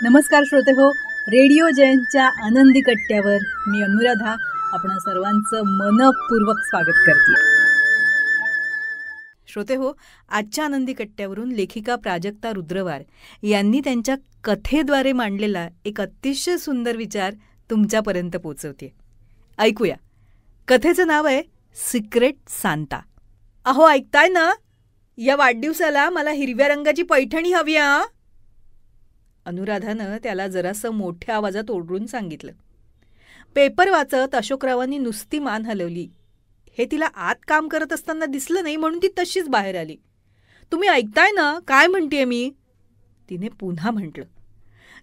नमस्कार श्रोते हो, रेडिओ जयंतच्या आनंदी कट्ट्यावर मी अनुराधा आपण सर्वांचं मनपूर्वक स्वागत करते. श्रोते हो, आजच्या आनंदी कट्ट्यावरून लेखिका प्राजक्ता रुद्रवार यांनी त्यांच्या कथेद्वारे मांडलेला एक अतिशय सुंदर विचार तुमच्यापर्यंत पोचवते. ऐकूया. कथेचं नाव आहे सिक्रेट सांता. अहो ऐकताय ना, या वाढदिवसाला मला हिरव्या रंगाची पैठणी हवी आ. अनुराधानं त्याला जरासं मोठ्या आवाजात ओरडून सांगितलं. पेपर वाचत अशोकरावांनी नुसती मान हलवली. हे तिला आत काम करत असताना दिसलं नाही म्हणून ती तशीच बाहेर आली. तुम्ही ऐकताय ना काय म्हणतेय मी, तिने पुन्हा म्हटलं.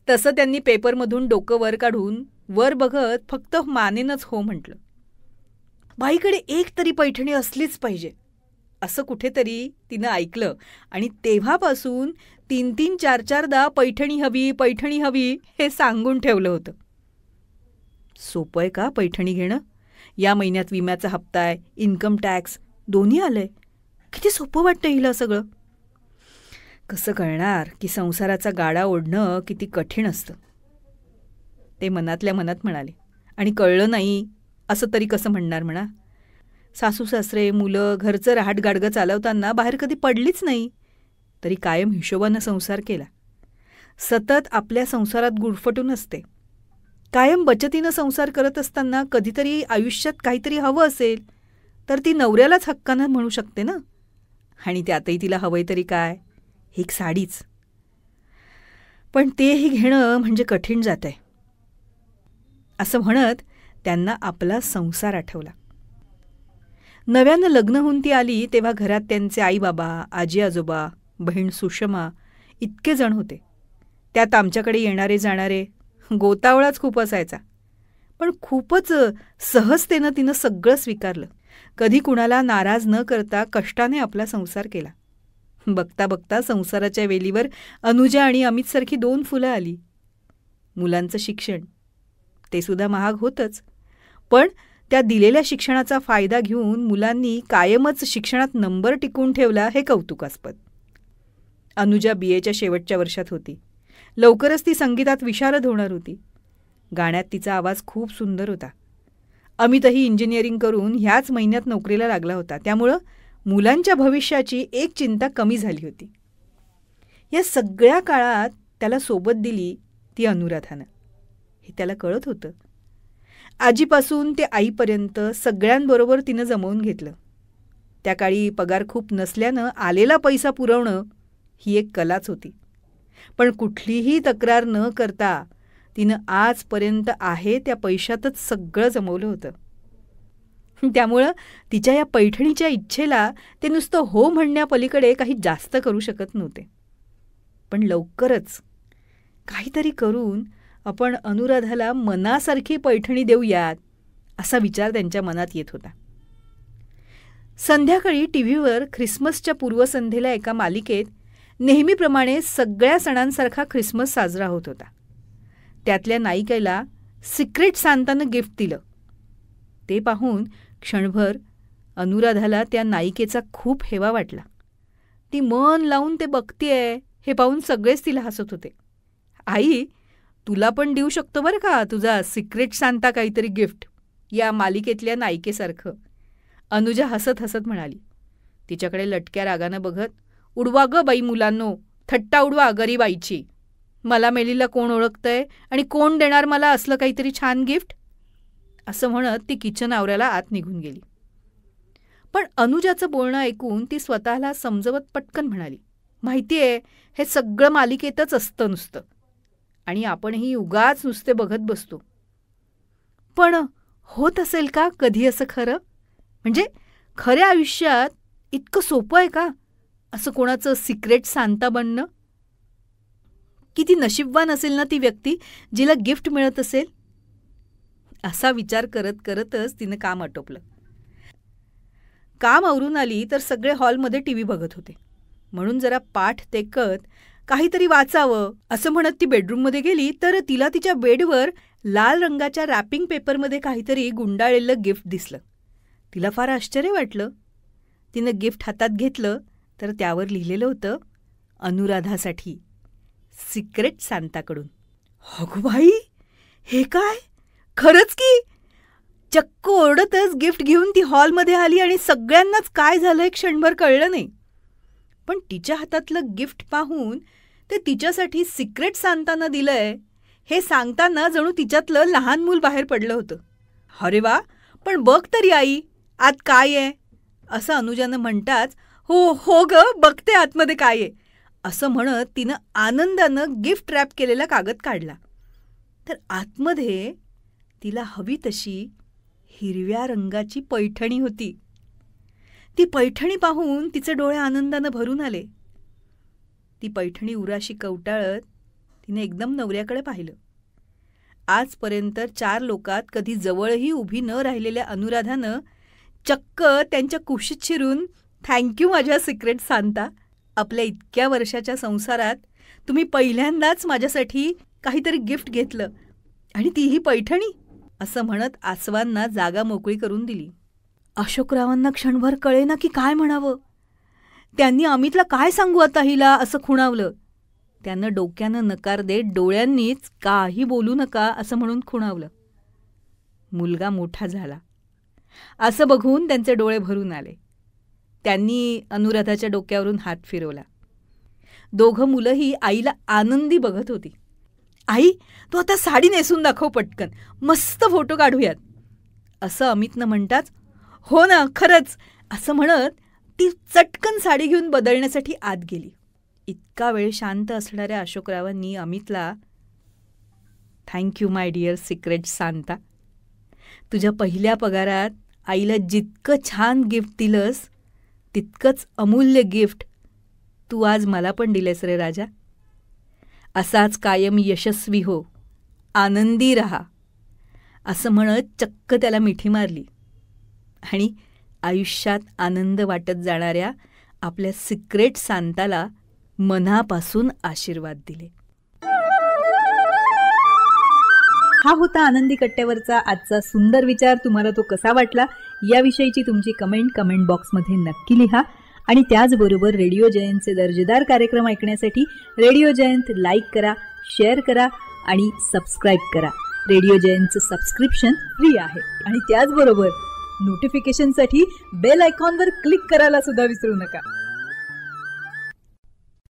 तसं त्यांनी पेपरमधून डोकं वर काढून वर बघत फक्त मानेनच हो म्हटलं. बाईकडे एक तरी पैठणी असलीच पाहिजे असं कुठेतरी तिनं ऐकलं आणि तेव्हापासून 3-3, 4-4दा पैठणी हवी हे सांगून ठेवलं होतं. सोपं आहे का पैठणी घेणं? या महिन्यात विम्याचा हप्ता आहे, इन्कम टॅक्स दोन्ही आलंय. किती सोपं वाटतं हिला सगळं. कसं कळणार की संसाराचा गाडा ओढणं किती कठीण असतं, ते मनातल्या मनात म्हणाले. आणि कळलं नाही असं तरी कसं म्हणणार म्हणा. सासू सासरे मुलं घरचं रहाटगाडगं चालवताना बाहेर कधी पडलीच नाही, तरी कायम हिशोबानं संसार केला. सतत आपल्या संसारात गुरफटून असते. कायम बचतीनं संसार करत असताना कधीतरी आयुष्यात काहीतरी हवं असेल तर ती नवऱ्यालाच हक्कानं म्हणू शकते ना. आणि त्यातही तिला हवंय तरी काय, एक साडीच. पण तेही घेणं म्हणजे कठीण जात आहे. असं म्हणत त्यांना आपला संसार आठवला. नव्यानं लग्न होऊन ती आली तेव्हा घरात त्यांचे आई बाबा, आजी आजोबा, बहीण सुषमा इतके जण होते. त्यात आमच्याकडे येणारे जाणारे गोतावळाच खूप असायचा. पण खूपच सहजतेनं तिनं सगळं स्वीकारलं. कधी कुणाला नाराज न करता कष्टाने आपला संसार केला. बघता बघता संसाराच्या वेलीवर अनुजा आणि अमितसारखी 2 फुलं आली. मुलांचं शिक्षण ते सुद्धा महाग होतंच, पण त्या दिलेल्या शिक्षणाचा फायदा घेऊन मुलांनी कायमच शिक्षणात नंबर टिकवून ठेवला, हे कौतुकास्पद. अनुजा BAच्या शेवटच्या वर्षात होती. लवकरच ती संगीतात विशारद होणार होती. गाण्यात तिचा आवाज खूप सुंदर होता. अमितही इंजिनिअरिंग करून ह्याच महिन्यात नोकरीला लागला होता. त्यामुळं मुलांच्या भविष्याची एक चिंता कमी झाली होती. या सगळ्या काळात त्याला सोबत दिली ती अनुराधानं, हे त्याला कळत होतं. आजीपासून ते आईपर्यंत सगळ्यांबरोबर तिनं जमवून घेतलं. त्या काळी पगार खूप नसल्यानं आलेला पैसा पुरवणं ही एक कलाच होती. पण कुठलीही तक्रार न करता तिनं आजपर्यंत आहे त्या पैशातच सगळं जमवलं होतं. त्यामुळं तिच्या या पैठणीच्या इच्छेला ते नुसतं हो म्हणण्यापलीकडे काही जास्त करू शकत नव्हते. पण लवकरच काहीतरी करून आपण अनुराधाला मनासारखी पैठणी देऊयात असा विचार त्यांच्या मनात येत होता. संध्याकाळी टीव्हीवर ख्रिसमसच्या पूर्वसंध्येला एका मालिकेत नेहमीप्रमाणे सगळ्या सणांसारखा ख्रिसमस साजरा होत होता. त्यातल्या नायिकेला सिक्रेट सांतानं गिफ्ट दिलं. ते पाहून क्षणभर अनुराधाला त्या नायिकेचा खूप हेवा वाटला. ती मन लावून ते बघतीये हे पाहून सगळेच तिला हसत होते. आई, तुला पण देऊ शकतो बरं का तुझा सिक्रेट सांता काहीतरी गिफ्ट, या मालिकेतल्या नायिकेसारखं, अनुजा हसत हसत म्हणाली. तिच्याकडे लटक्या रागानं बघत, उडवा ग बाई मुलांनो, थट्टा उडवा गरीब आईची. मला मेलीला कोण ओळखतंय आणि कोण देणार मला असलं काहीतरी छान गिफ्ट, असं म्हणत ती किचन आवरायला आत निघून गेली. पण अनुजाचं बोलणं ऐकून ती स्वतःला समजवत पटकन म्हणाली, माहितीये हे सगळं मालिकेतच असतं नुसतं, आणि आपणही उगाच नुसते बघत बसतो. पण होत असेल का कधी असं खरं? म्हणजे खऱ्या आयुष्यात इतकं सोपं आहे का असं कोणाचं सिक्रेट सांता बनणं? किती नशीबवान असेल ना ती व्यक्ती जिला गिफ्ट मिळत असेल. असा विचार करत करतच तिनं काम आटोपलं. काम आवरून आली तर सगळे हॉलमध्ये टीव्ही बघत होते. म्हणून जरा पाठ तेकत काहीतरी वाचावं असं म्हणत ती बेडरूममध्ये गेली तर तिला तिच्या बेडवर लाल रंगाच्या रॅपिंग पेपरमध्ये काहीतरी गुंडाळलेलं गिफ्ट दिसलं. तिला फार आश्चर्य वाटलं. तिनं गिफ्ट हातात घेतलं तर त्यावर लिहिलेलं होतं, अनुराधासाठी, सिक्रेट सांताकडून. अगो बाई, हे काय? खरंच की. चक्क ओरडतच गिफ्ट घेऊन ती हॉलमध्ये आली आणि सगळ्यांनाच काय झालंय क्षणभर कळलं नाही. पण तिच्या हातातलं गिफ्ट पाहून ते तिच्यासाठी सिक्रेट सांतानं दिलंय हे सांगताना जणू तिच्यातलं लहान मूल बाहेर पडलं होतं. अरे वा, पण बघ तरी आई, आत काय आहे? असं अनुजानं म्हणताच, हो हो ग, बघते आतमध्ये काय आहे, असं म्हणत तिनं आनंदानं गिफ्ट रॅप केलेला कागद काढला. तर आतमध्ये तिला हवी तशी हिरव्या रंगाची पैठणी होती. ती पैठणी पाहून तिचे डोळे आनंदानं भरून आले. ती पैठणी उराशी कवटाळत तिने एकदम नवऱ्याकडे पाहिलं. आजपर्यंत 4 लोकात कधी जवळही उभी न राहिलेल्या अनुराधानं चक्क त्यांच्या कुशीत शिरून, थँक्यू माझ्या सिक्रेट सांता, आपल्या इतक्या वर्षाच्या संसारात तुम्ही पहिल्यांदाच माझ्यासाठी काहीतरी गिफ्ट घेतलं आणि तीही पैठणी, असं म्हणत आसवांना जागा मोकळी करून दिली. अशोकरावांना क्षणभर कळेना की काय म्हणावं. त्यांनी अमितला काय सांगू आता हिला असं खुणावलं. त्यानं डोक्यानं नकार देत डोळ्यांनीच काही बोलू नका असं म्हणून खुणावलं. मुलगा मोठा झाला असं बघून त्यांचे डोळे भरून आले. त्यांनी अनुराधाच्या डोक्यावरून हात फिरवला. दोघं मुलंही आईला आनंदी बघत होती. आई, तू आता साडी नेसून दाखव पटकन, मस्त फोटो काढूयात, असं अमितनं म्हणताच, हो ना खरंच, असं म्हणत ती चटकन साडी घेऊन बदलण्यासाठी आत गेली. इतका वेळ शांत असणाऱ्या अशोकरावांनी अमितला, thank you my dear secret Santa, तुझ्या पहिल्या पगारात आईला जितकं छान गिफ्ट दिलंस तितकंच अमूल्य गिफ्ट तू आज मला पण दिलेस रे राजा. असाच कायम यशस्वी हो, आनंदी रहा, असं म्हणत चक्क त्याला मिठी मारली आणि आयुष्यात आनंद वाटत जाणाऱ्या आपल्या सिक्रेट सांताला मनापासून आशीर्वाद दिले. हा होता आनंदी कट्ट्यावरचा आजचा सुंदर विचार. तुम्हाला तो कसा वाटला याविषयीची तुमची कमेंट बॉक्समध्ये नक्की लिहा. आणि त्याचबरोबर रेडिओ जयंतचे दर्जेदार कार्यक्रम ऐकण्यासाठी रेडिओ जयंत लाईक करा, शेअर करा आणि सबस्क्राईब करा. रेडिओ जयंतचं सबस्क्रिप्शन फ्री आहे. आणि त्याचबरोबर नोटिफिकेशनसाठी बेल आयकॉनवर क्लिक करायला सुद्धा विसरू नका.